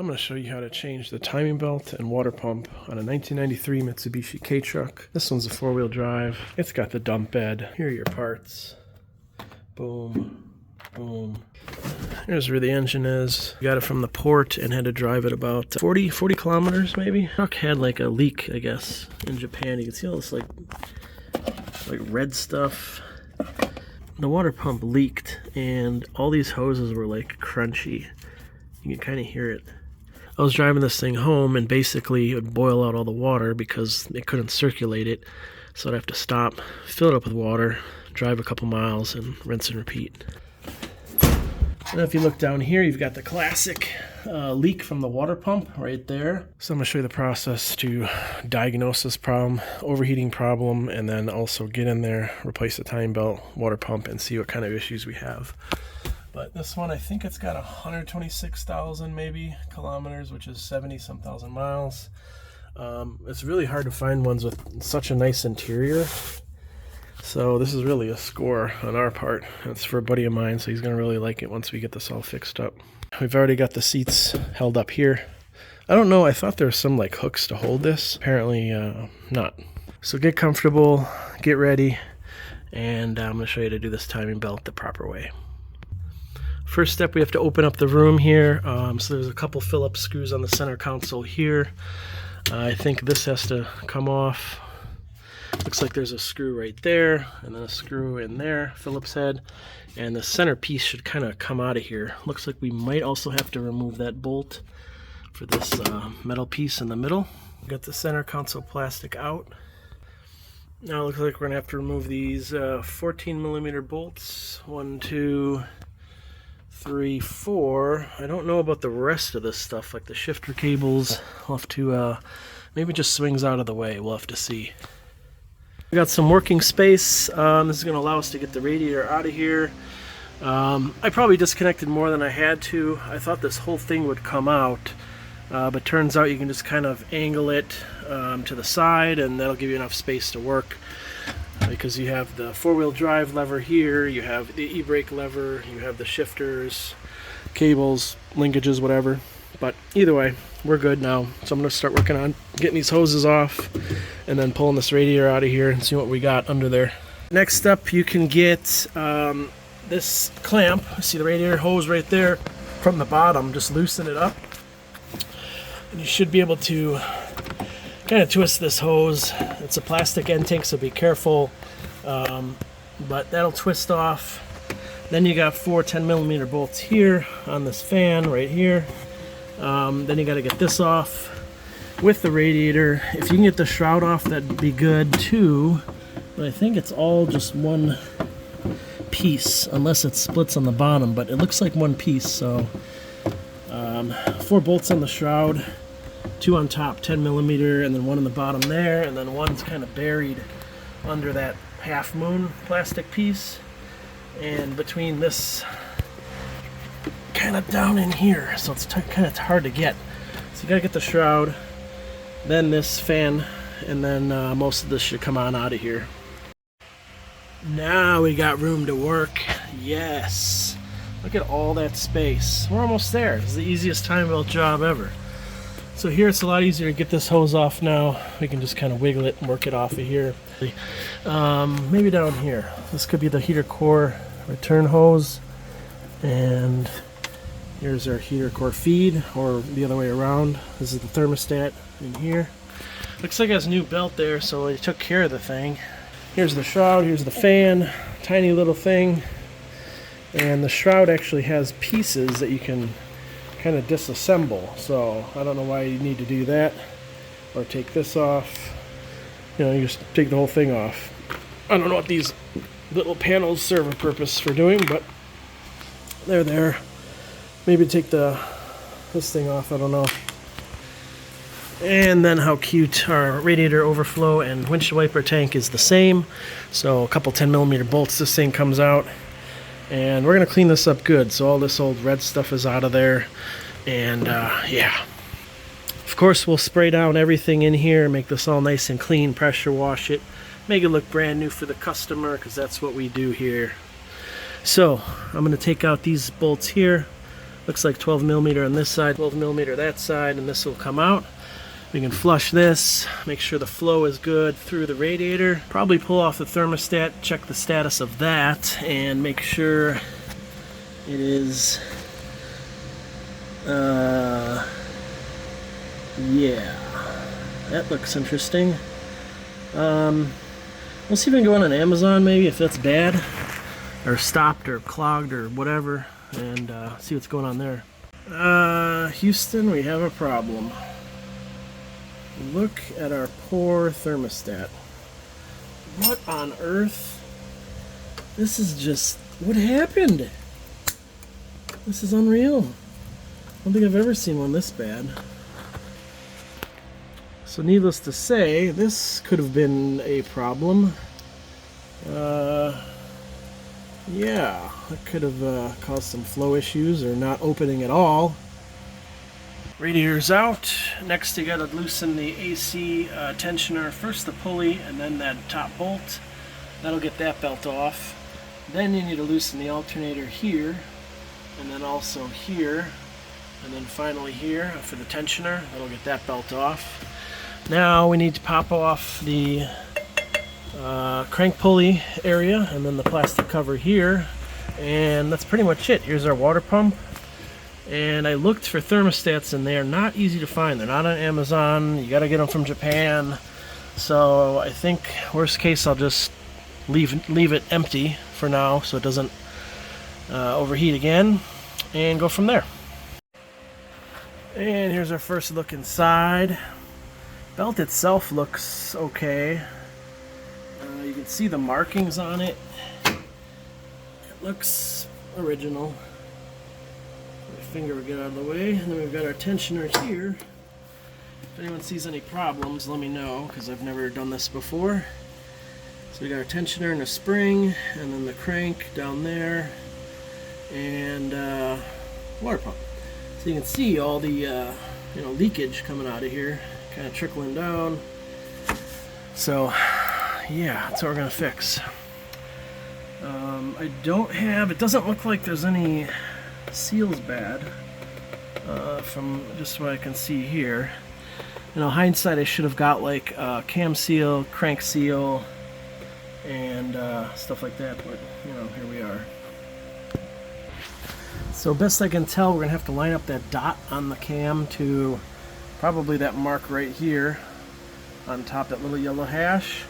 I'm going to show you how to change the timing belt and water pump on a 1993 Mitsubishi K-Truck. This one's a 4-wheel drive. It's got the dump bed. Here are your parts. Boom, boom. Here's where the engine is. Got it from the port and had to drive it about 40 kilometers maybe. Truck had like a leak, I guess, in Japan. You can see all this like red stuff. The water pump leaked and all these hoses were like crunchy. You can kind of hear it. I was driving this thing home and basically it would boil out all the water because it couldn't circulate it. So I'd have to stop, fill it up with water, drive a couple miles and rinse and repeat. And if you look down here, you've got the classic leak from the water pump right there. So I'm going to show you the process to diagnose this problem, overheating problem, and then also get in there, replace the timing belt, water pump, and see what kind of issues we have. But this one, I think it's got 126,000 maybe kilometers, which is 70-some thousand miles. It's really hard to find ones with such a nice interior. So this is really a score on our part. It's for a buddy of mine, so he's going to really like it once we get this all fixed up. We've already got the seats held up here. I don't know, I thought there were some like hooks to hold this. Apparently not. So get comfortable, get ready, and I'm going to show you how to do this timing belt the proper way. First step, we have to open up the room here. So there's a couple Phillips screws on the center console here. I think this has to come off. Looks like there's a screw right there, and then a screw in there, Phillips head. And the center piece should kind of come out of here. Looks like we might also have to remove that bolt for this metal piece in the middle. Got the center console plastic out. Now it looks like we're going to have to remove these 14mm bolts. 1, 2, 3, 4. I don't know about the rest of this stuff, like the shifter cables. I'll have to, maybe just swings out of the way. We'll have to see. We got some working space. This is going to allow us to get the radiator out of here. I probably disconnected more than I had to. I thought this whole thing would come out, but turns out you can just kind of angle it to the side, and that'll give you enough space to work. Because you have the 4-wheel drive lever here, you have the e-brake lever, you have the shifters, cables, linkages, whatever. But either way, we're good now. So I'm going to start working on getting these hoses off and then pulling this radiator out of here and see what we got under there. Next up, you can get this clamp. See the radiator hose right there from the bottom. Just loosen it up. And you should be able to kind of twist this hose. It's a plastic end tank, so be careful. But that'll twist off. Then you got 4 10mm bolts here on this fan right here. Then you got to get this off with the radiator. If you can get the shroud off, that'd be good too. But I think it's all just one piece, unless it splits on the bottom. But it looks like one piece. So 4 bolts on the shroud, 2 on top, 10mm, and then 1 on the bottom there, and then 1's kind of buried under that half moon plastic piece. And between this kind of down in here, so it's kind of hard to get. So you gotta get the shroud, then this fan, and then most of this should come on out of here. Now we got room to work. Yes, look at all that space. We're almost there. It's the easiest timing belt job ever. So here it's a lot easier to get this hose off now. We can just kind of wiggle it and work it off of here. Maybe down here. This could be the heater core return hose, and here's our heater core feed, or the other way around. This is the thermostat in here. Looks like it has a new belt there, so they took care of the thing. Here's the shroud, here's the fan, tiny little thing. And the shroud actually has pieces that you can kind of disassemble. So I don't know why you need to do that, or take this off. You know, you just take the whole thing off. I don't know what these little panels serve a purpose for doing, but they're there. Maybe take this thing off, I don't know. And then how cute, our radiator overflow and windshield wiper tank is the same. So a couple 10mm bolts, this thing comes out. And we're going to clean this up good. So all this old red stuff is out of there. And yeah. Of course, we'll spray down everything in here, make this all nice and clean, pressure wash it, make it look brand new for the customer, because that's what we do here. So I'm going to take out these bolts here, Looks like 12 millimeter on this side, 12 millimeter that side, and this will come out. We can flush this, make sure the flow is good through the radiator. Probably pull off the thermostat, check the status of that, and make sure it is, yeah, that looks interesting. We'll see if we can go on Amazon maybe if that's bad, or stopped, or clogged, or whatever, and see what's going on there. Houston, we have a problem. Look at our poor thermostat. What on earth? This is just... what happened? This is unreal. I don't think I've ever seen one this bad. So needless to say, this could have been a problem. Yeah, it could have caused some flow issues or not opening at all. Radiator's out. Next you gotta loosen the AC tensioner. First the pulley and then that top bolt. That'll get that belt off. Then you need to loosen the alternator here, and then also here, and then finally here for the tensioner. That'll get that belt off. Now we need to pop off the crank pulley area and then the plastic cover here, and that's pretty much it. Here's our water pump. And I looked for thermostats and they are not easy to find. They're not on Amazon. You gotta get them from Japan. So I think worst case I'll just leave it empty for now so it doesn't overheat again, and go from there. And here's our first look inside. Belt itself looks okay. You can see the markings on it. It looks original. Finger will get out of the way, and then we've got our tensioner here. If anyone sees any problems, let me know, because I've never done this before. So we got our tensioner and a spring, and then the crank down there, and water pump. So you can see all the leakage coming out of here, kind of trickling down. So yeah, that's what we're gonna fix. It doesn't look like there's any seals bad from just what I can see here. Hindsight, I should have got like cam seal, crank seal, and stuff like that, but here we are. So best I can tell, we're gonna have to line up that dot on the cam to probably that mark right here on top, that little yellow hash,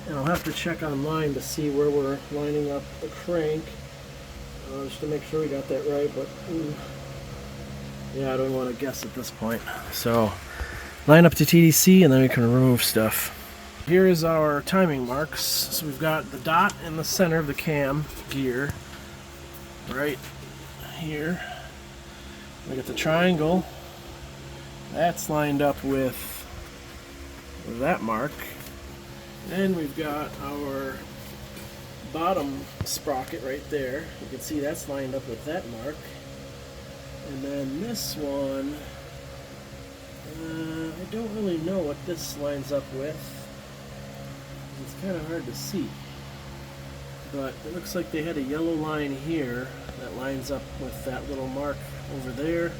and I'll have to check online to see where we're lining up the crank. Just to make sure we got that right, but yeah, I don't want to guess at this point. So line up to TDC and then we can remove stuff. Here is our timing marks. So we've got the dot in the center of the cam gear right here. We got the triangle. That's lined up with that mark. Then we've got our bottom sprocket right there. You can see that's lined up with that mark. And then this one, I don't really know what this lines up with. It's kind of hard to see. But it looks like they had a yellow line here that lines up with that little mark over there.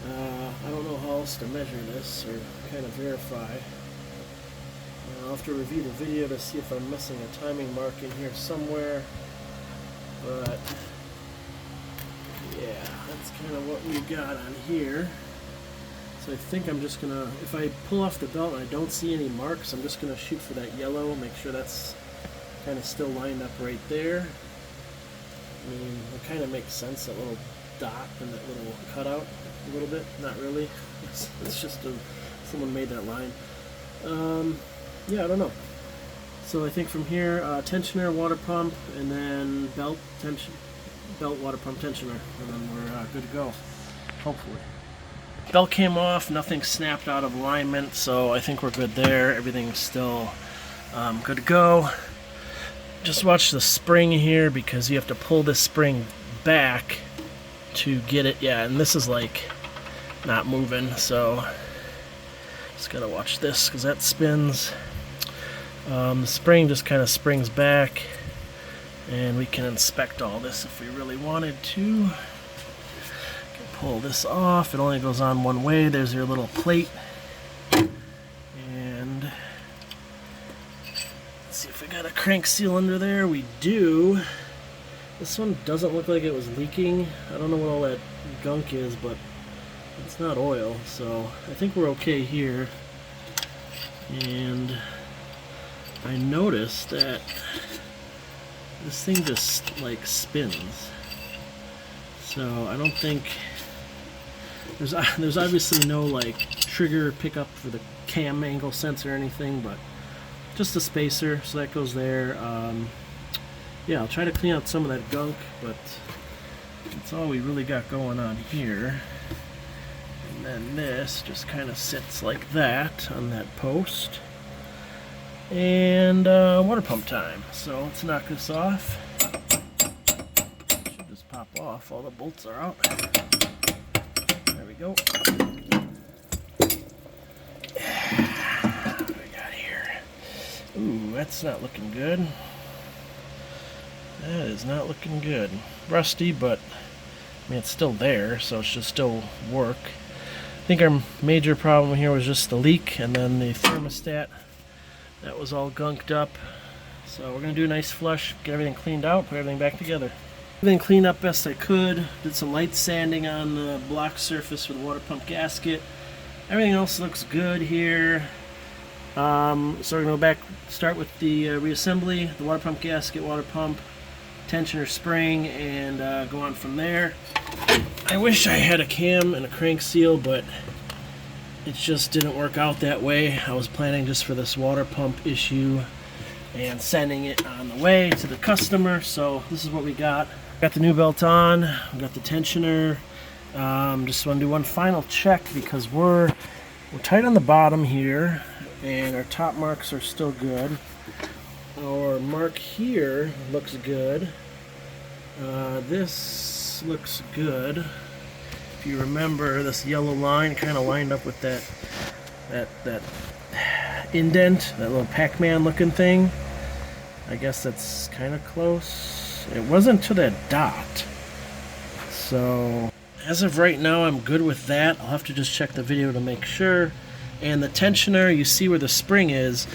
I don't know how else to measure this or kind of verify. I'll have to review the video to see if I'm missing a timing mark in here somewhere, but yeah, that's kind of what we got on here. So I think I'm just gonna, if I pull off the belt and I don't see any marks, I'm just gonna shoot for that yellow, make sure that's kind of still lined up right there. I mean, it kind of makes sense, that little dot and that little cutout a little bit. Not really. It's just someone made that line. Yeah, I don't know. So I think from here, tensioner, water pump, and then belt, water pump, tensioner, and then we're good to go, hopefully. Belt came off, nothing snapped out of alignment, so I think we're good there. Everything's still good to go. Just watch the spring here, because you have to pull this spring back to get it. Yeah, and this is like not moving, so just gotta watch this because that spins. The spring just kind of springs back, and we can inspect all this if we really wanted to. pull this off. It only goes on one way. There's your little plate. And let's see if we got a crank seal under there. We do. This one doesn't look like it was leaking. I don't know what all that gunk is, but it's not oil, so I think we're okay here. And I noticed that this thing just like spins. So I don't think there's obviously no like trigger pickup for the cam angle sensor or anything, but just a spacer, so that goes there. Yeah, I'll try to clean out some of that gunk, but that's all we really got going on here. And then this just kind of sits like that on that post. And water pump time. So let's knock this off. Should just pop off. All the bolts are out. There we go. What do we got here? Ooh, that's not looking good. That is not looking good. Rusty, but I mean it's still there, so it should still work. I think our major problem here was just the leak, and then the thermostat. That was all gunked up. So we're gonna do a nice flush, get everything cleaned out, put everything back together. Everything cleaned up best I could. Did some light sanding on the block surface with the water pump gasket. Everything else looks good here. So we're gonna go back, start with the reassembly, the water pump gasket, water pump, tensioner spring, and go on from there. I wish I had a cam and a crank seal, but it just didn't work out that way. I was planning just for this water pump issue and sending it on the way to the customer, so this is what we got. Got the new belt on, we got the tensioner. Just want to do one final check because we're tight on the bottom here, and our top marks are still good. Our mark here looks good. This looks good. If you remember, this yellow line kind of lined up with that indent, that little Pac-Man looking thing. I guess that's kind of close. It wasn't to that dot. So as of right now, I'm good with that. I'll have to just check the video to make sure. And the tensioner, you see where the spring is.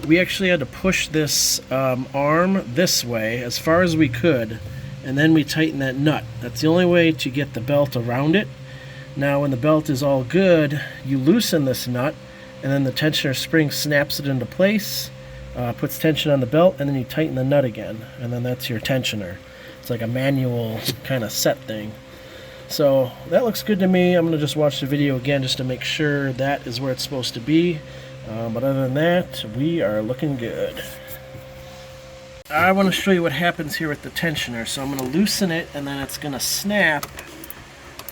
We actually had to push this arm this way as far as we could, and then we tighten that nut. That's the only way to get the belt around it. Now when the belt is all good, you loosen this nut, and then the tensioner spring snaps it into place, puts tension on the belt, and then you tighten the nut again, and then that's your tensioner. It's like a manual kind of set thing. So that looks good to me. I'm going to just watch the video again just to make sure that is where it's supposed to be. But other than that, we are looking good. I want to show you what happens here with the tensioner. So I'm going to loosen it, and then it's going to snap,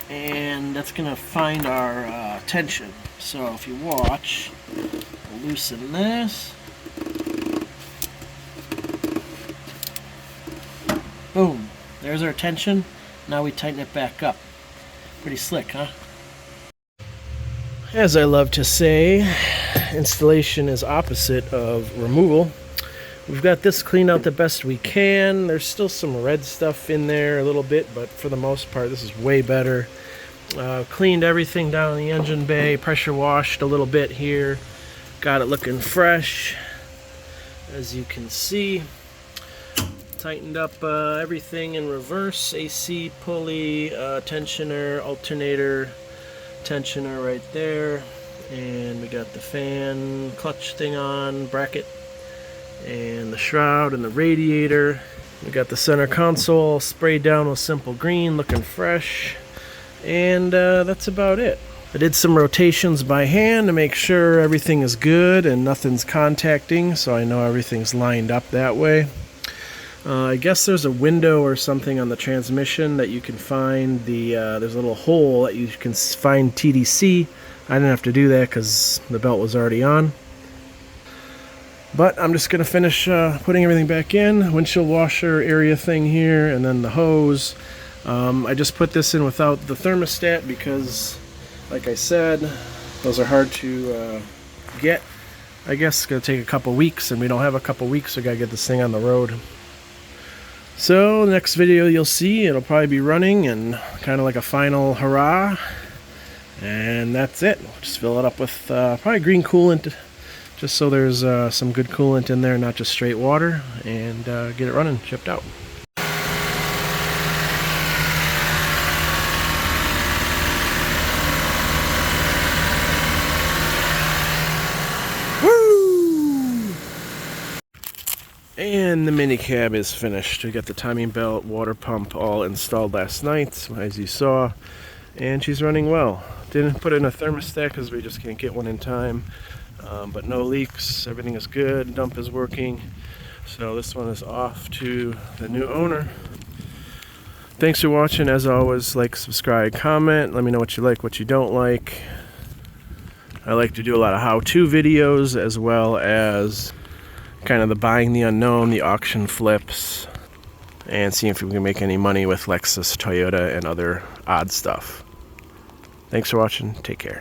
and that's going to find our tension. So if you watch, I'll loosen this. Boom. There's our tension. Now we tighten it back up. Pretty slick, huh? As I love to say, installation is opposite of removal. We've got this cleaned out the best we can. There's still some red stuff in there a little bit, but for the most part, this is way better. Cleaned everything down in the engine bay, pressure washed a little bit here. Got it looking fresh, as you can see. Tightened up everything in reverse, AC, pulley, tensioner, alternator, tensioner right there. And we got the fan clutch thing on, bracket, and the shroud and the radiator. We got the center console sprayed down with simple green, looking fresh. And that's about it. I did some rotations by hand to make sure everything is good and nothing's contacting, so I know everything's lined up that way. I guess there's a window or something on the transmission that you can find there's a little hole that you can find TDC. I didn't have to do that because the belt was already on. But I'm just going to finish putting everything back in. Windshield washer area thing here, and then the hose. I just put this in without the thermostat because, like I said, those are hard to get. I guess it's going to take a couple weeks, and we don't have a couple weeks, so I got to get this thing on the road. So next video you'll see it'll probably be running and kind of like a final hurrah, and that's it. We'll just fill it up with probably green coolant, just so there's some good coolant in there, not just straight water, and get it running, shipped out. And the Minicab is finished. We got the timing belt, water pump all installed last night, as you saw, and she's running well. Didn't put in a thermostat because we just can't get one in time, but no leaks, everything is good, dump is working. So this one is off to the new owner. Thanks for watching. As always, like, subscribe, comment, let me know what you like, what you don't like. I like to do a lot of how-to videos, as well as kind of the buying the unknown, the auction flips, and seeing if we can make any money with Lexus, Toyota, and other odd stuff. Thanks for watching. Take care.